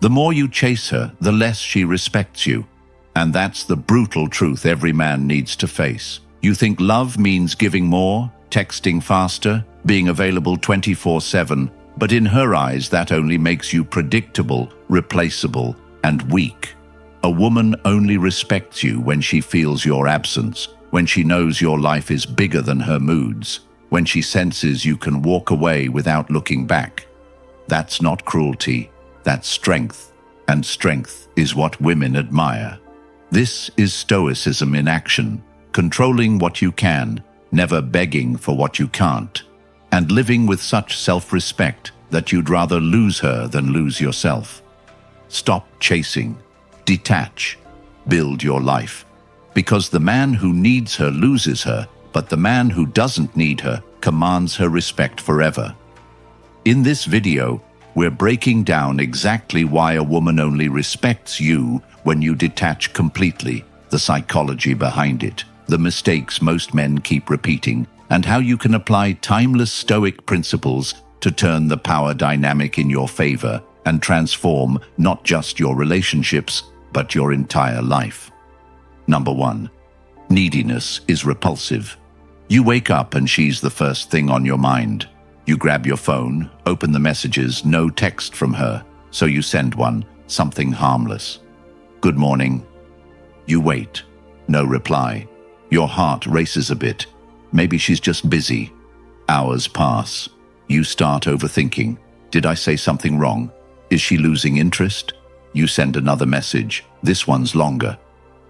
The more you chase her, the less she respects you. And that's the brutal truth every man needs to face. You think love means giving more, texting faster, being available 24/7, but in her eyes that only makes you predictable, replaceable, and weak. A woman only respects you when she feels your absence, when she knows your life is bigger than her moods, when she senses you can walk away without looking back. That's not cruelty, that's strength, and strength is what women admire. This is stoicism in action, controlling what you can, never begging for what you can't, and living with such self-respect that you'd rather lose her than lose yourself. Stop chasing. Detach. Build your life. Because the man who needs her loses her, but the man who doesn't need her commands her respect forever. In this video, we're breaking down exactly why a woman only respects you when you detach completely, the psychology behind it, the mistakes most men keep repeating, and how you can apply timeless Stoic principles to turn the power dynamic in your favor and transform not just your relationships, but your entire life. Number 1. Neediness is repulsive. You wake up and she's the first thing on your mind. You grab your phone, open the messages, no text from her, so you send one, something harmless. Good morning. You wait. No reply. Your heart races a bit. Maybe she's just busy. Hours pass. You start overthinking. Did I say something wrong? Is she losing interest? You send another message. This one's longer.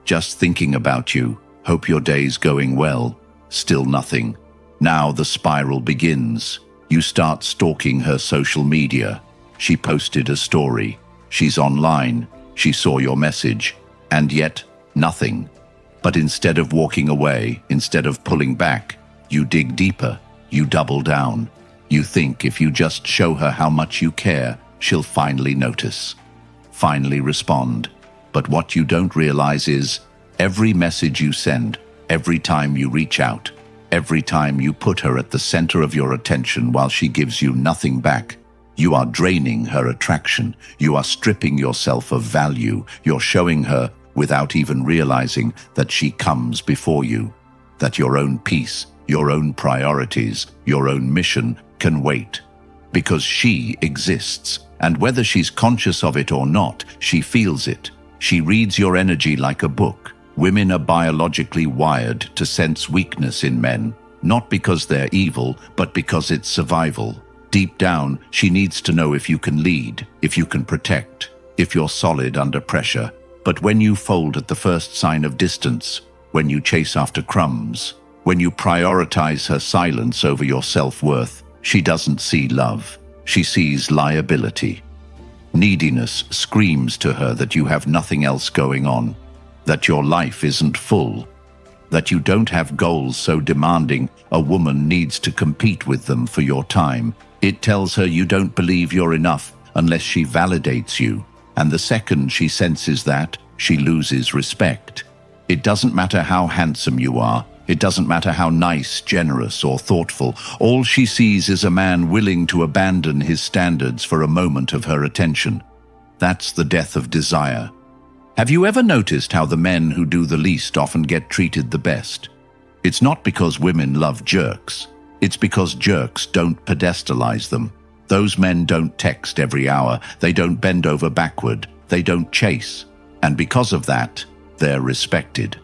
Just thinking about you. Hope your day's going well. Still nothing. Now the spiral begins. You start stalking her social media. She posted a story. She's online. She saw your message. And yet, nothing. But instead of walking away, instead of pulling back, you dig deeper. You double down. You think if you just show her how much you care, she'll finally notice. Finally respond. But what you don't realize is, every message you send, every time you reach out, every time you put her at the center of your attention while she gives you nothing back, you are draining her attraction. You are stripping yourself of value. You're showing her, without even realizing, that she comes before you, that your own peace, your own priorities, your own mission can wait. Because she exists, and whether she's conscious of it or not, she feels it. She reads your energy like a book. Women are biologically wired to sense weakness in men, not because they're evil, but because it's survival. Deep down, she needs to know if you can lead, if you can protect, if you're solid under pressure. But when you fold at the first sign of distance, when you chase after crumbs, when you prioritize her silence over your self-worth, she doesn't see love. She sees liability. Neediness screams to her that you have nothing else going on, that your life isn't full, that you don't have goals so demanding a woman needs to compete with them for your time. It tells her you don't believe you're enough unless she validates you, and the second she senses that, she loses respect. It doesn't matter how handsome you are. It doesn't matter how nice, generous, or thoughtful. All she sees is a man willing to abandon his standards for a moment of her attention. That's the death of desire. Have you ever noticed how the men who do the least often get treated the best? It's not because women love jerks. It's because jerks don't pedestalize them. Those men don't text every hour. They don't bend over backward. They don't chase. And because of that, they're respected.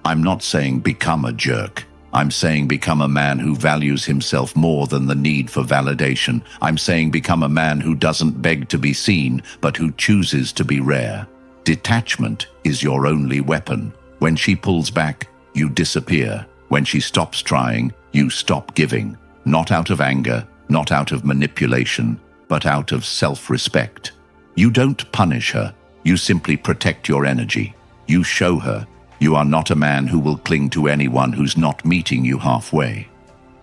I'm not saying become a jerk. I'm saying become a man who values himself more than the need for validation. I'm saying become a man who doesn't beg to be seen, but who chooses to be rare. Detachment is your only weapon. When she pulls back, you disappear. When she stops trying, you stop giving. Not out of anger, not out of manipulation, but out of self-respect. You don't punish her. You simply protect your energy. You show her you are not a man who will cling to anyone who's not meeting you halfway.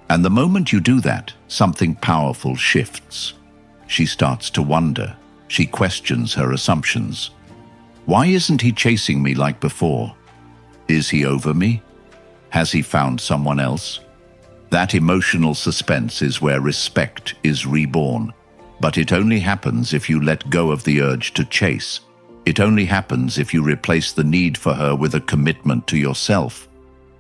And the moment you do that, something powerful shifts. She starts to wonder. She questions her assumptions. Why isn't he chasing me like before? Is he over me? Has he found someone else? That emotional suspense is where respect is reborn. But it only happens if you let go of the urge to chase. It only happens if you replace the need for her with a commitment to yourself.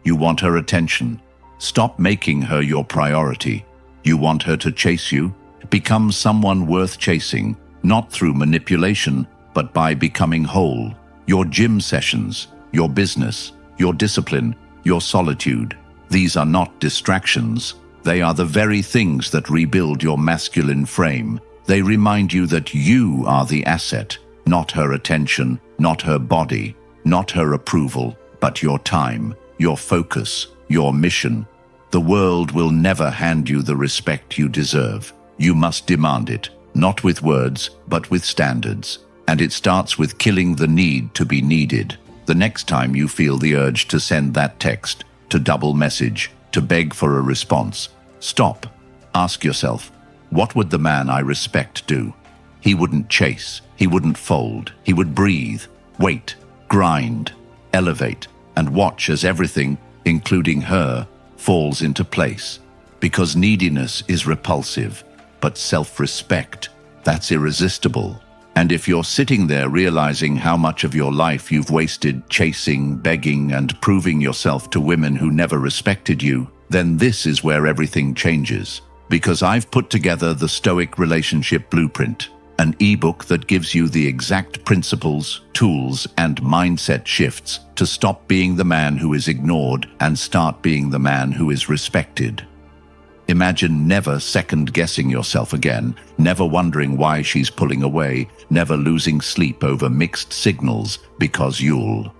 You want her attention. Stop making her your priority. You want her to chase you? Become someone worth chasing, not through manipulation, but by becoming whole. Your gym sessions, your business, your discipline, your solitude. These are not distractions. They are the very things that rebuild your masculine frame. They remind you that you are the asset, not her attention, not her body, not her approval, but your time, your focus, your mission. The world will never hand you the respect you deserve. You must demand it, not with words, but with standards. And it starts with killing the need to be needed. The next time you feel the urge to send that text, to double message, to beg for a response, stop. Ask yourself, what would the man I respect do? He wouldn't chase, he wouldn't fold, he would breathe, wait, grind, elevate, and watch as everything, including her, falls into place. Because neediness is repulsive, but self-respect, that's irresistible. And if you're sitting there realizing how much of your life you've wasted chasing, begging, and proving yourself to women who never respected you, then this is where everything changes. Because I've put together the Stoic Relationship Blueprint, an ebook that gives you the exact principles, tools, and mindset shifts to stop being the man who is ignored and start being the man who is respected. Imagine never second-guessing yourself again, never wondering why she's pulling away, never losing sleep over mixed signals because you'll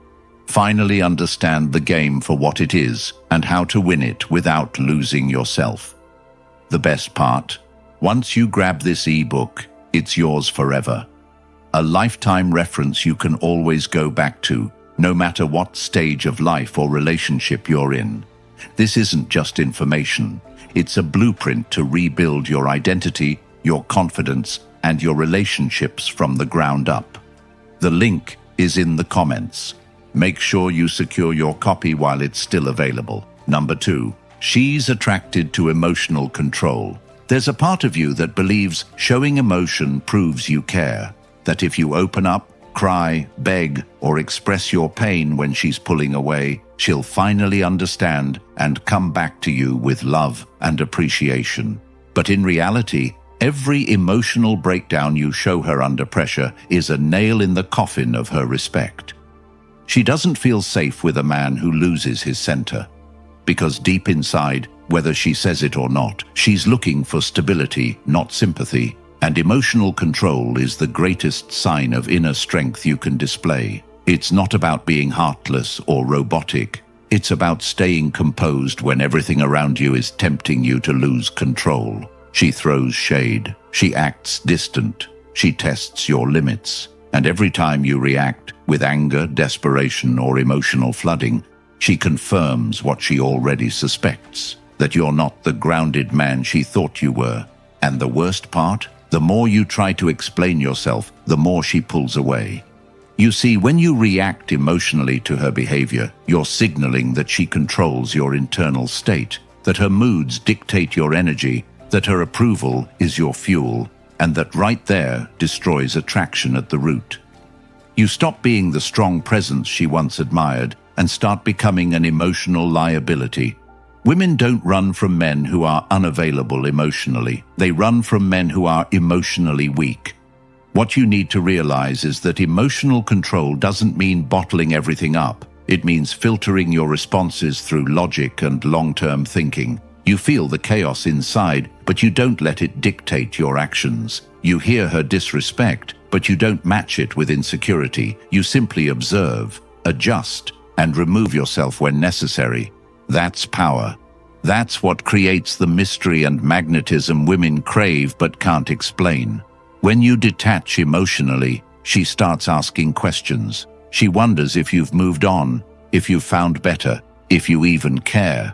finally understand the game for what it is and how to win it without losing yourself. The best part, once you grab this ebook, it's yours forever. A lifetime reference you can always go back to, no matter what stage of life or relationship you're in. This isn't just information. It's a blueprint to rebuild your identity, your confidence, and your relationships from the ground up. The link is in the comments. Make sure you secure your copy while it's still available. Number 2. She's attracted to emotional control. There's a part of you that believes showing emotion proves you care. That if you open up, cry, beg, or express your pain when she's pulling away, she'll finally understand and come back to you with love and appreciation. But in reality, every emotional breakdown you show her under pressure is a nail in the coffin of her respect. She doesn't feel safe with a man who loses his center. Because deep inside, whether she says it or not, she's looking for stability, not sympathy. And emotional control is the greatest sign of inner strength you can display. It's not about being heartless or robotic. It's about staying composed when everything around you is tempting you to lose control. She throws shade. She acts distant. She tests your limits. And every time you react with anger, desperation, or emotional flooding, she confirms what she already suspects, that you're not the grounded man she thought you were. And the worst part? The more you try to explain yourself, the more she pulls away. You see, when you react emotionally to her behavior, you're signaling that she controls your internal state, that her moods dictate your energy, that her approval is your fuel, and that right there destroys attraction at the root. You stop being the strong presence she once admired and start becoming an emotional liability. Women don't run from men who are unavailable emotionally. They run from men who are emotionally weak. What you need to realize is that emotional control doesn't mean bottling everything up. It means filtering your responses through logic and long-term thinking. You feel the chaos inside, but you don't let it dictate your actions. You hear her disrespect, but you don't match it with insecurity. You simply observe, adjust, and remove yourself when necessary. That's power. That's what creates the mystery and magnetism women crave but can't explain. When you detach emotionally, she starts asking questions. She wonders if you've moved on, if you've found better, if you even care.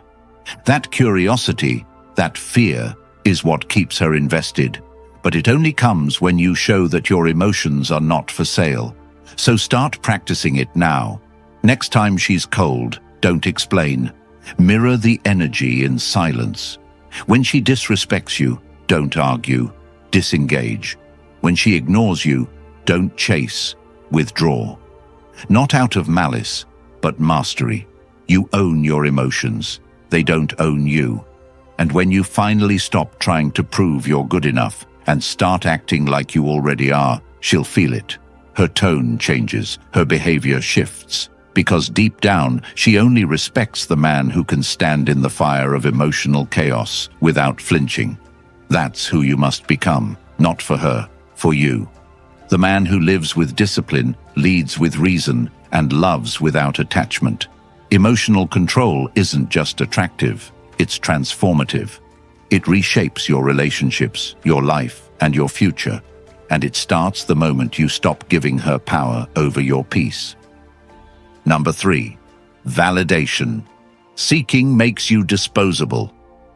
That curiosity, that fear, is what keeps her invested. But it only comes when you show that your emotions are not for sale. So start practicing it now. Next time she's cold, don't explain. Mirror the energy in silence. When she disrespects you, don't argue. disengage. When she ignores you, don't chase, withdraw. Not out of malice, but mastery. You own your emotions. They don't own you. And when you finally stop trying to prove you're good enough and start acting like you already are, she'll feel it. Her tone changes, her behavior shifts, because deep down, she only respects the man who can stand in the fire of emotional chaos without flinching. That's who you must become, not for her, for you. The man who lives with discipline, leads with reason, and loves without attachment. Emotional control isn't just attractive, it's transformative. It reshapes your relationships, your life, and your future. And it starts the moment you stop giving her power over your peace. Number 3, validation. Seeking makes you disposable.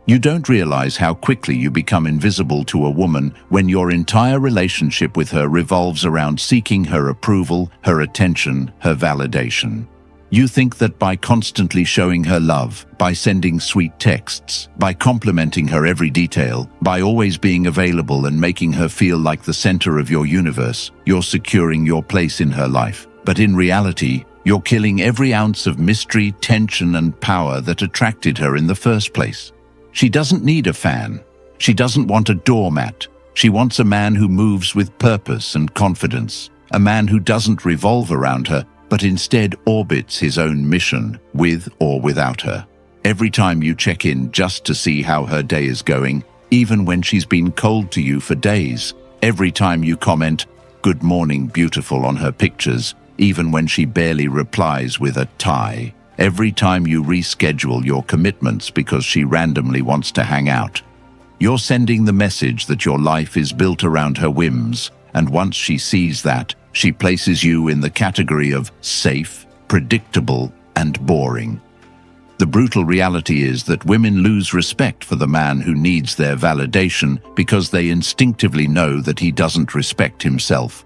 You don't realize how quickly you become invisible to a woman when your entire relationship with her revolves around seeking her approval, her attention, her validation. You think that by constantly showing her love, by sending sweet texts, by complimenting her every detail, by always being available and making her feel like the center of your universe, you're securing your place in her life. But in reality, you're killing every ounce of mystery, tension, and power that attracted her in the first place. She doesn't need a fan. She doesn't want a doormat. She wants a man who moves with purpose and confidence, a man who doesn't revolve around her, but instead orbits his own mission, with or without her. Every time you check in just to see how her day is going, even when she's been cold to you for days, every time you comment, "Good morning, beautiful," on her pictures, even when she barely replies with a tie, every time you reschedule your commitments because she randomly wants to hang out, you're sending the message that your life is built around her whims, and once she sees that, she places you in the category of safe, predictable, and boring. The brutal reality is that women lose respect for the man who needs their validation because they instinctively know that he doesn't respect himself.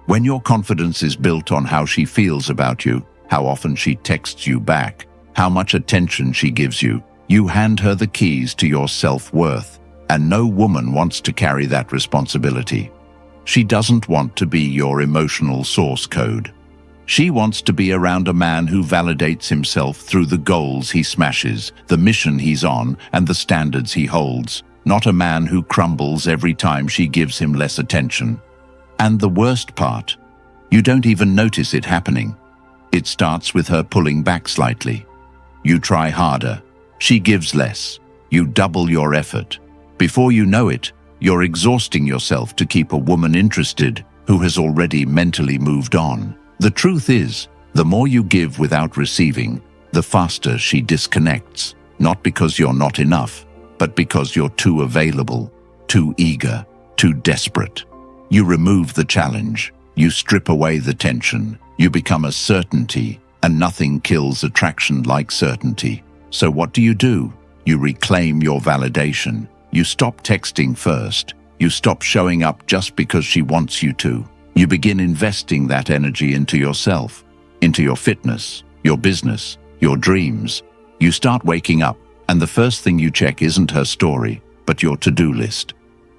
When your confidence is built on how she feels about you, how often she texts you back, how much attention she gives you, you hand her the keys to your self-worth, and no woman wants to carry that responsibility. She doesn't want to be your emotional source code. She wants to be around a man who validates himself through the goals he smashes, the mission he's on, and the standards he holds, not a man who crumbles every time she gives him less attention. And the worst part, you don't even notice it happening. It starts with her pulling back slightly. You try harder. She gives less. You double your effort. Before you know it, you're exhausting yourself to keep a woman interested who has already mentally moved on. The truth is, the more you give without receiving, the faster she disconnects, not because you're not enough, but because you're too available, too eager, too desperate. You remove the challenge, you strip away the tension, you become a certainty, and nothing kills attraction like certainty. So what do? You reclaim your validation. You stop texting first. You stop showing up just because she wants you to. You begin investing that energy into yourself, into your fitness, your business, your dreams. You start waking up, and the first thing you check isn't her story, but your to-do list.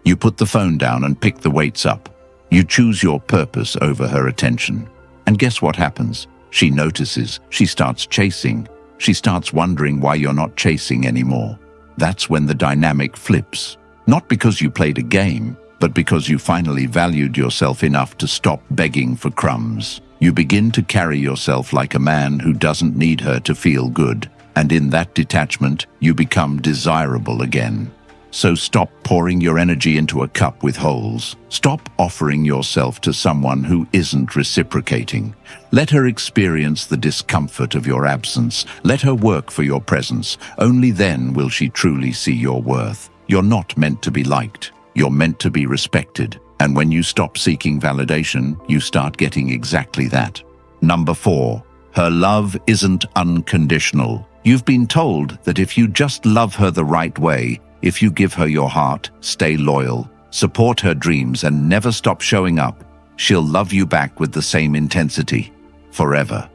You put the phone down and pick the weights up. You choose your purpose over her attention. And guess what happens? She notices. She starts chasing. She starts wondering why you're not chasing anymore. That's when the dynamic flips. Not because you played a game, but because you finally valued yourself enough to stop begging for crumbs. You begin to carry yourself like a man who doesn't need her to feel good, and in that detachment, you become desirable again. So stop pouring your energy into a cup with holes. Stop offering yourself to someone who isn't reciprocating. Let her experience the discomfort of your absence. Let her work for your presence. Only then will she truly see your worth. You're not meant to be liked. You're meant to be respected. And when you stop seeking validation, you start getting exactly that. Number 4, her love isn't unconditional. You've been told that if you just love her the right way, if you give her your heart, stay loyal, support her dreams, and never stop showing up, she'll love you back with the same intensity, forever.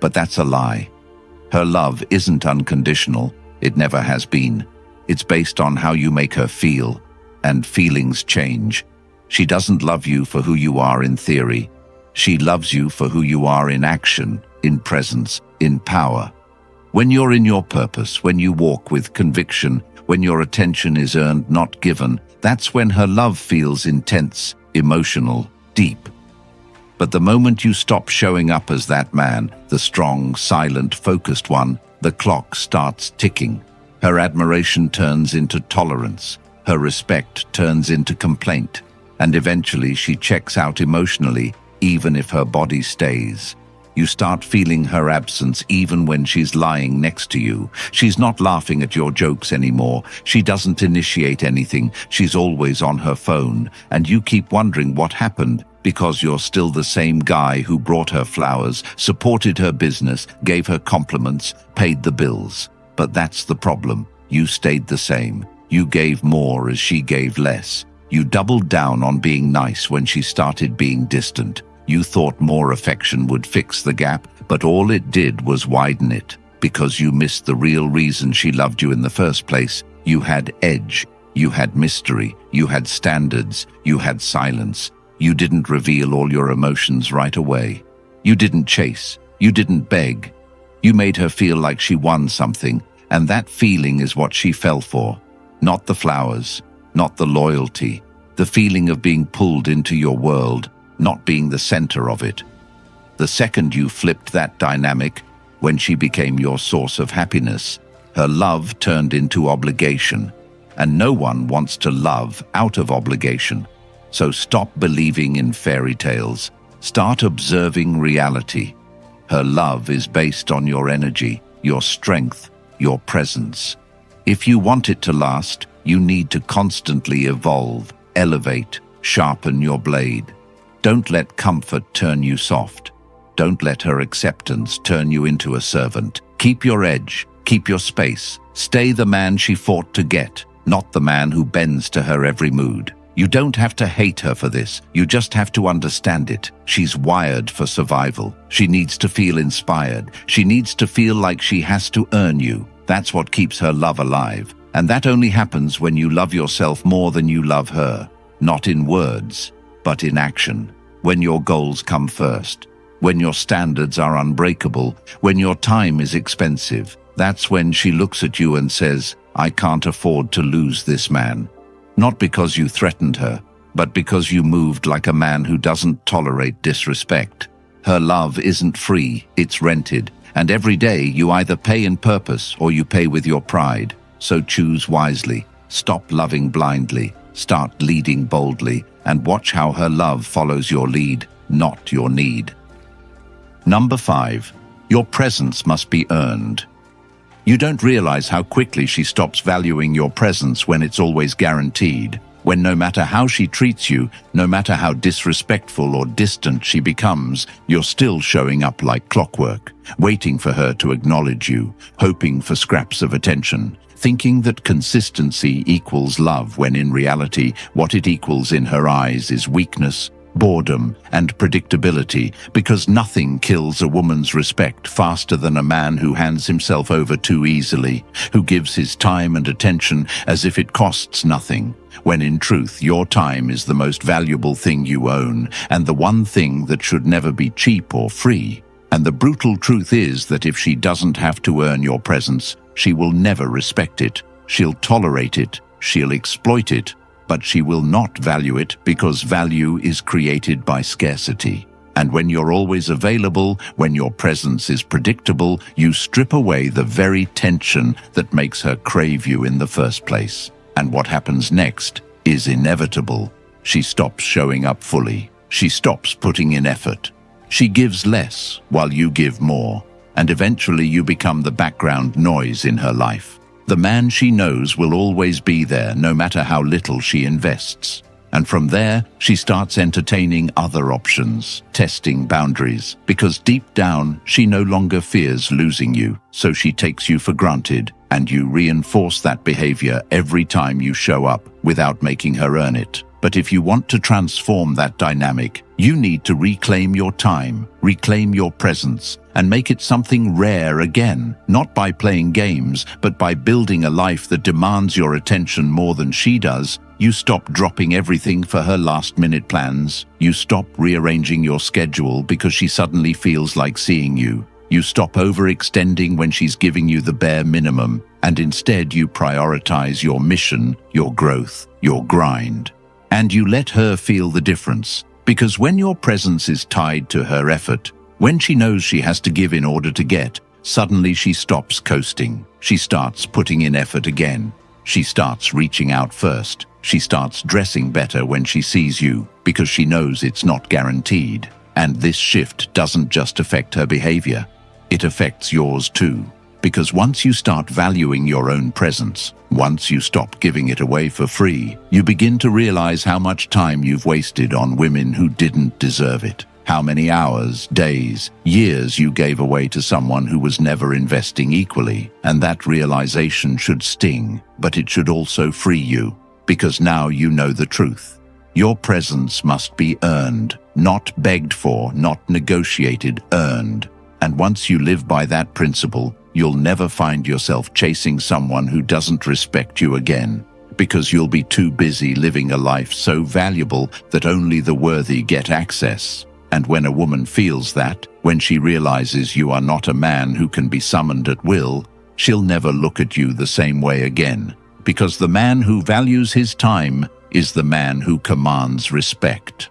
But that's a lie. Her love isn't unconditional. It never has been. It's based on how you make her feel, and feelings change. She doesn't love you for who you are in theory. She loves you for who you are in action, in presence, in power. When you're in your purpose, when you walk with conviction, when your attention is earned, not given, that's when her love feels intense, emotional, deep. But the moment you stop showing up as that man, the strong, silent, focused one, the clock starts ticking. Her admiration turns into tolerance. Her respect turns into complaint. And eventually she checks out emotionally, even if her body stays. You start feeling her absence even when she's lying next to you. She's not laughing at your jokes anymore. She doesn't initiate anything. She's always on her phone. And you keep wondering what happened, because you're still the same guy who brought her flowers, supported her business, gave her compliments, paid the bills. But that's the problem. You stayed the same. You gave more as she gave less. You doubled down on being nice when she started being distant. You thought more affection would fix the gap, but all it did was widen it, because you missed the real reason she loved you in the first place. You had edge, you had mystery, you had standards, you had silence. You didn't reveal all your emotions right away. You didn't chase, you didn't beg. You made her feel like she won something, and that feeling is what she fell for. Not the flowers, not the loyalty, the feeling of being pulled into your world, not being the center of it. The second you flipped that dynamic, when she became your source of happiness, her love turned into obligation. And no one wants to love out of obligation. So stop believing in fairy tales. Start observing reality. Her love is based on your energy, your strength, your presence. If you want it to last, you need to constantly evolve, elevate, sharpen your blade. Don't let comfort turn you soft. Don't let her acceptance turn you into a servant. Keep your edge, keep your space. Stay the man she fought to get, not the man who bends to her every mood. You don't have to hate her for this. You just have to understand it. She's wired for survival. She needs to feel inspired. She needs to feel like she has to earn you. That's what keeps her love alive. And that only happens when you love yourself more than you love her. Not in words, but in action. When your goals come first. When your standards are unbreakable. When your time is expensive. That's when she looks at you and says, I can't afford to lose this man. Not because you threatened her, but because you moved like a man who doesn't tolerate disrespect. Her love isn't free, it's rented. And every day you either pay in purpose or you pay with your pride. So choose wisely. Stop loving blindly. Start leading boldly. And watch how her love follows your lead, not your need. Number 5. Your presence must be earned. You don't realize how quickly she stops valuing your presence when it's always guaranteed. When no matter how she treats you, no matter how disrespectful or distant she becomes, you're still showing up like clockwork, waiting for her to acknowledge you, hoping for scraps of attention, thinking that consistency equals love when in reality, what it equals in her eyes is weakness, boredom, and predictability, because nothing kills a woman's respect faster than a man who hands himself over too easily, who gives his time and attention as if it costs nothing, when in truth your time is the most valuable thing you own, and the one thing that should never be cheap or free. And the brutal truth is that if she doesn't have to earn your presence, she will never respect it. She'll tolerate it, she'll exploit it, but she will not value it because value is created by scarcity. And when you're always available, when your presence is predictable, you strip away the very tension that makes her crave you in the first place. And what happens next is inevitable. She stops showing up fully. She stops putting in effort. She gives less while you give more. And eventually you become the background noise in her life. The man she knows will always be there, no matter how little she invests. And from there, she starts entertaining other options, testing boundaries, because deep down, she no longer fears losing you. So she takes you for granted, and you reinforce that behavior every time you show up without making her earn it. But if you want to transform that dynamic, you need to reclaim your time, reclaim your presence, and make it something rare again, not by playing games, but by building a life that demands your attention more than she does. You stop dropping everything for her last-minute plans. You stop rearranging your schedule because she suddenly feels like seeing you. You stop overextending when she's giving you the bare minimum, and instead you prioritize your mission, your growth, your grind. And you let her feel the difference, because when your presence is tied to her effort, when she knows she has to give in order to get, suddenly she stops coasting. She starts putting in effort again. She starts reaching out first. She starts dressing better when she sees you, because she knows it's not guaranteed. And this shift doesn't just affect her behavior, it affects yours too. Because once you start valuing your own presence, once you stop giving it away for free, you begin to realize how much time you've wasted on women who didn't deserve it. How many hours, days, years you gave away to someone who was never investing equally. And that realization should sting, but it should also free you, because now you know the truth. Your presence must be earned, not begged for, not negotiated, earned. And once you live by that principle, you'll never find yourself chasing someone who doesn't respect you again, because you'll be too busy living a life so valuable that only the worthy get access. And when a woman feels that, when she realizes you are not a man who can be summoned at will, she'll never look at you the same way again, because the man who values his time is the man who commands respect.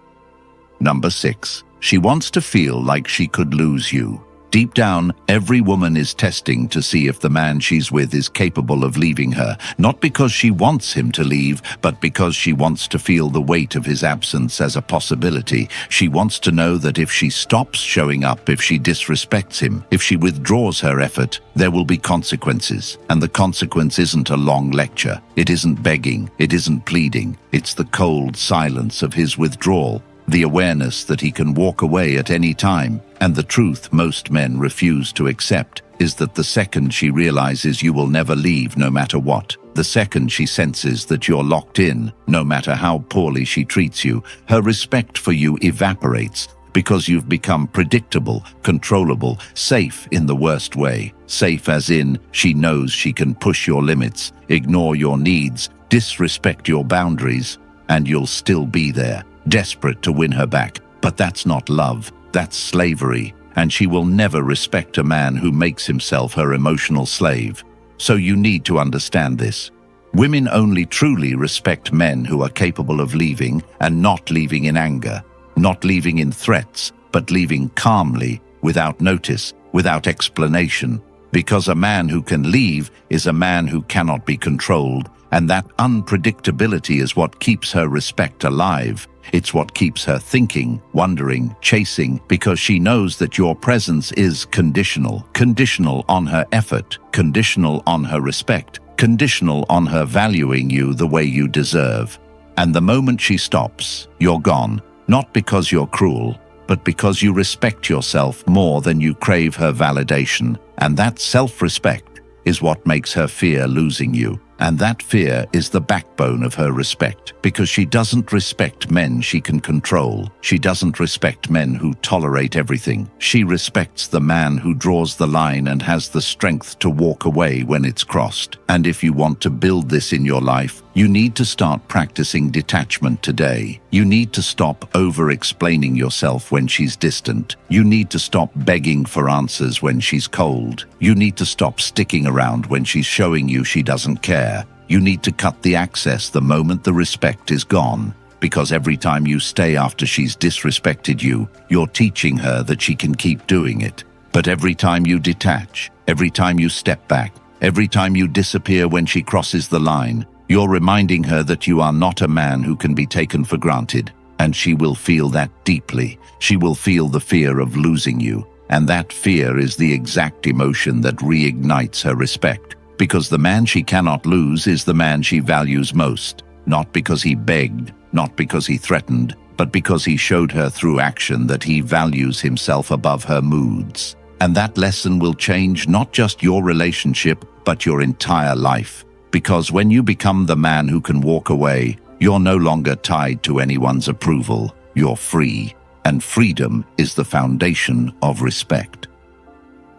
Number 6. She wants to feel like she could lose you. Deep down, every woman is testing to see if the man she's with is capable of leaving her, not because she wants him to leave, but because she wants to feel the weight of his absence as a possibility. She wants to know that if she stops showing up, if she disrespects him, if she withdraws her effort, there will be consequences. And the consequence isn't a long lecture. It isn't begging. It isn't pleading. It's the cold silence of his withdrawal. The awareness that he can walk away at any time. And the truth most men refuse to accept is that the second she realizes you will never leave no matter what, the second she senses that you're locked in, no matter how poorly she treats you, her respect for you evaporates, because you've become predictable, controllable, safe in the worst way. Safe as in, she knows she can push your limits, ignore your needs, disrespect your boundaries, and you'll still be there, desperate to win her back. But that's not love, that's slavery, and she will never respect a man who makes himself her emotional slave. So you need to understand this. Women only truly respect men who are capable of leaving, and not leaving in anger, not leaving in threats, but leaving calmly, without notice, without explanation. Because a man who can leave is a man who cannot be controlled, and that unpredictability is what keeps her respect alive. It's what keeps her thinking, wondering, chasing, because she knows that your presence is conditional. Conditional on her effort, conditional on her respect, conditional on her valuing you the way you deserve. And the moment she stops, you're gone, not because you're cruel, but because you respect yourself more than you crave her validation. And that self-respect is what makes her fear losing you. And that fear is the backbone of her respect, because she doesn't respect men she can control. She doesn't respect men who tolerate everything. She respects the man who draws the line and has the strength to walk away when it's crossed. And if you want to build this in your life, you need to start practicing detachment today. You need to stop over-explaining yourself when she's distant. You need to stop begging for answers when she's cold. You need to stop sticking around when she's showing you she doesn't care. You need to cut the access the moment the respect is gone, because every time you stay after she's disrespected you, you're teaching her that she can keep doing it. But every time you detach, every time you step back, every time you disappear when she crosses the line, you're reminding her that you are not a man who can be taken for granted. And she will feel that deeply. She will feel the fear of losing you. And that fear is the exact emotion that reignites her respect. Because the man she cannot lose is the man she values most, not because he begged, not because he threatened, but because he showed her through action that he values himself above her moods. And that lesson will change not just your relationship, but your entire life. Because when you become the man who can walk away, You're no longer tied to anyone's approval. You're free, and freedom is the foundation of respect.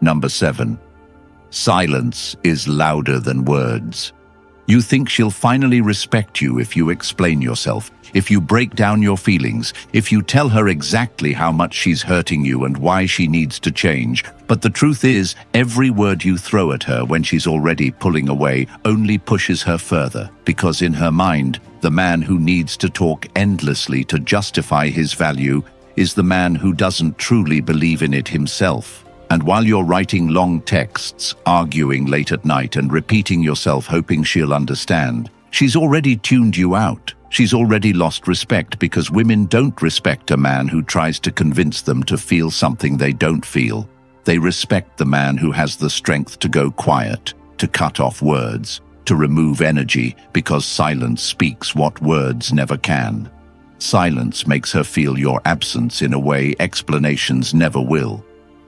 Number 7. Silence is louder than words. You think she'll finally respect you if you explain yourself, if you break down your feelings, if you tell her exactly how much she's hurting you and why she needs to change. But the truth is, every word you throw at her when she's already pulling away only pushes her further, because in her mind, the man who needs to talk endlessly to justify his value is the man who doesn't truly believe in it himself. And while you're writing long texts, arguing late at night and repeating yourself hoping she'll understand, she's already tuned you out. She's already lost respect, because women don't respect a man who tries to convince them to feel something they don't feel. They respect the man who has the strength to go quiet, to cut off words, to remove energy, because silence speaks what words never can. Silence makes her feel your absence in a way explanations never will.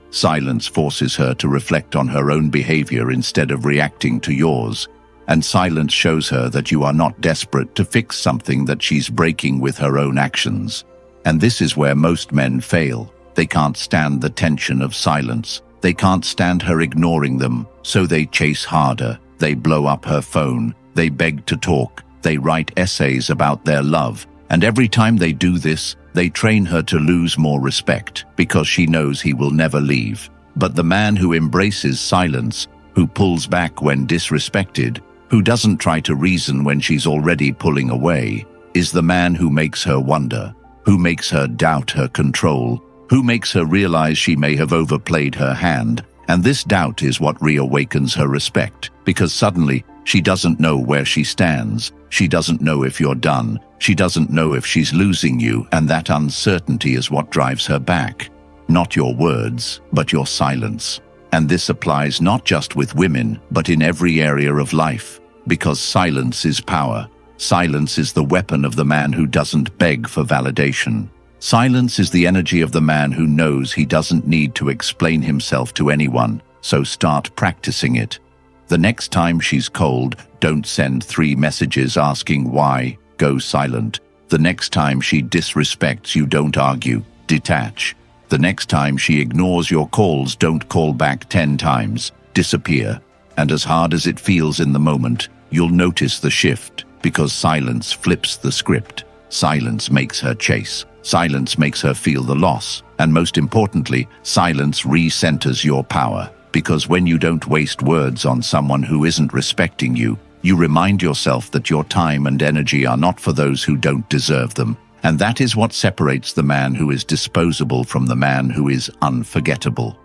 Silence forces her to reflect on her own behavior instead of reacting to yours. And silence shows her that you are not desperate to fix something that she's breaking with her own actions. And this is where most men fail. They can't stand the tension of silence. They can't stand her ignoring them, so they chase harder. They blow up her phone. They beg to talk. They write essays about their love. And every time they do this, they train her to lose more respect, because she knows he will never leave. But the man who embraces silence, who pulls back when disrespected, who doesn't try to reason when she's already pulling away, is the man who makes her wonder, who makes her doubt her control, who makes her realize she may have overplayed her hand. And this doubt is what reawakens her respect, because suddenly she doesn't know where she stands. She doesn't know if you're done. She doesn't know if she's losing you, and that uncertainty is what drives her back. Not your words, but your silence. And this applies not just with women, but in every area of life, because silence is power. Silence is the weapon of the man who doesn't beg for validation. Silence is the energy of the man who knows he doesn't need to explain himself to anyone, so start practicing it. The next time she's cold, don't send 3 messages asking why. Go silent. The next time she disrespects you, don't argue. Detach. The next time she ignores your calls, don't call back 10 times. Disappear. And as hard as it feels in the moment, you'll notice the shift, because silence flips the script. Silence makes her chase. Silence makes her feel the loss. And most importantly, silence re-centers your power. Because when you don't waste words on someone who isn't respecting you, you remind yourself that your time and energy are not for those who don't deserve them. And that is what separates the man who is disposable from the man who is unforgettable.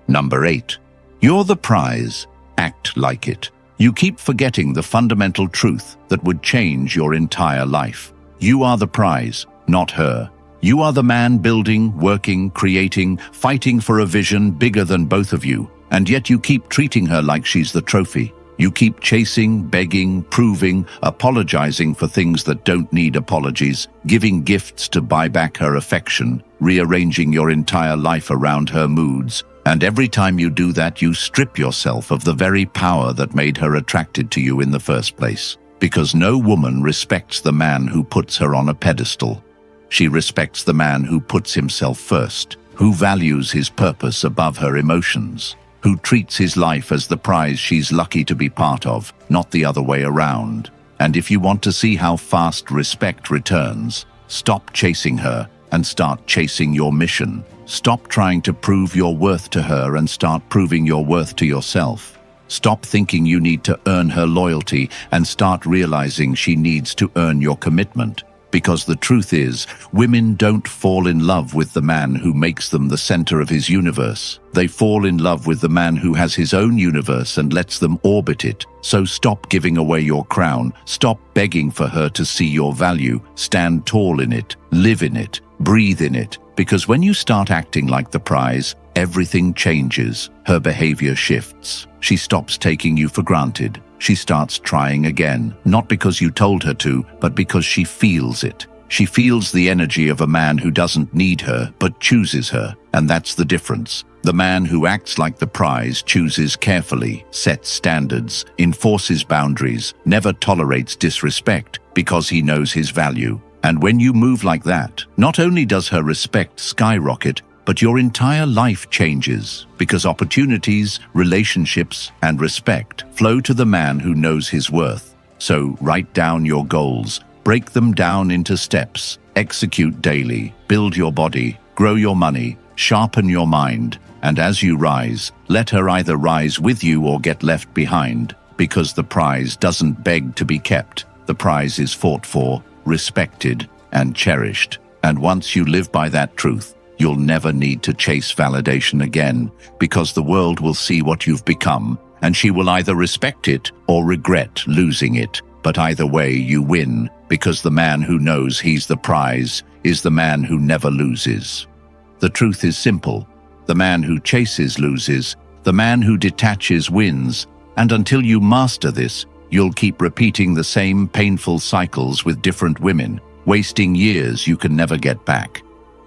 Number 8. You're the prize. Act like it. You keep forgetting the fundamental truth that would change your entire life. You are the prize, not her. You are the man building, working, creating, fighting for a vision bigger than both of you. And yet you keep treating her like she's the trophy. You keep chasing, begging, proving, apologizing for things that don't need apologies, giving gifts to buy back her affection, rearranging your entire life around her moods. And every time you do that, you strip yourself of the very power that made her attracted to you in the first place. Because no woman respects the man who puts her on a pedestal. She respects the man who puts himself first, who values his purpose above her emotions, who treats his life as the prize she's lucky to be part of, not the other way around. And if you want to see how fast respect returns, stop chasing her and start chasing your mission. Stop trying to prove your worth to her and start proving your worth to yourself. Stop thinking you need to earn her loyalty and start realizing she needs to earn your commitment. Because the truth is, women don't fall in love with the man who makes them the center of his universe. They fall in love with the man who has his own universe and lets them orbit it. So stop giving away your crown. Stop begging for her to see your value. Stand tall in it. Live in it. Breathe in it. Because when you start acting like the prize, everything changes. Her behavior shifts. She stops taking you for granted. She starts trying again, not because you told her to, but because she feels it. She feels the energy of a man who doesn't need her but chooses her, and that's the difference. The man who acts like the prize chooses carefully, sets standards, enforces boundaries, never tolerates disrespect because he knows his value. And when you move like that, not only does her respect skyrocket, but your entire life changes because opportunities, relationships, and respect flow to the man who knows his worth. So write down your goals, break them down into steps, execute daily, build your body, grow your money, sharpen your mind, and as you rise, let her either rise with you or get left behind, because the prize doesn't beg to be kept. The prize is fought for, respected, and cherished. And once you live by that truth, you'll never need to chase validation again, because the world will see what you've become, and she will either respect it or regret losing it. But either way, you win, because the man who knows he's the prize is the man who never loses. The truth is simple. The man who chases loses, the man who detaches wins, and until you master this, you'll keep repeating the same painful cycles with different women, wasting years you can never get back.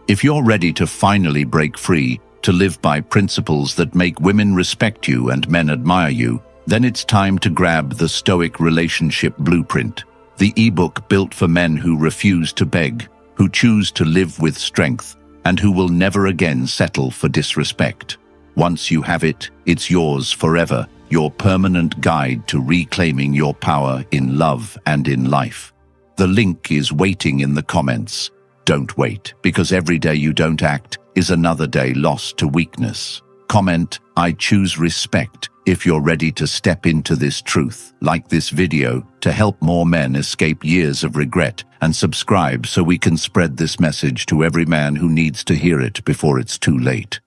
If you're ready to finally break free, to live by principles that make women respect you and men admire you, then it's time to grab the Stoic Relationship Blueprint, the ebook built for men who refuse to beg, who choose to live with strength, and who will never again settle for disrespect. Once you have it, it's yours forever, your permanent guide to reclaiming your power in love and in life. The link is waiting in the comments. Don't wait, because every day you don't act is another day lost to weakness. Comment, "I choose respect," if you're ready to step into this truth. Like this video to help more men escape years of regret, and subscribe so we can spread this message to every man who needs to hear it before it's too late.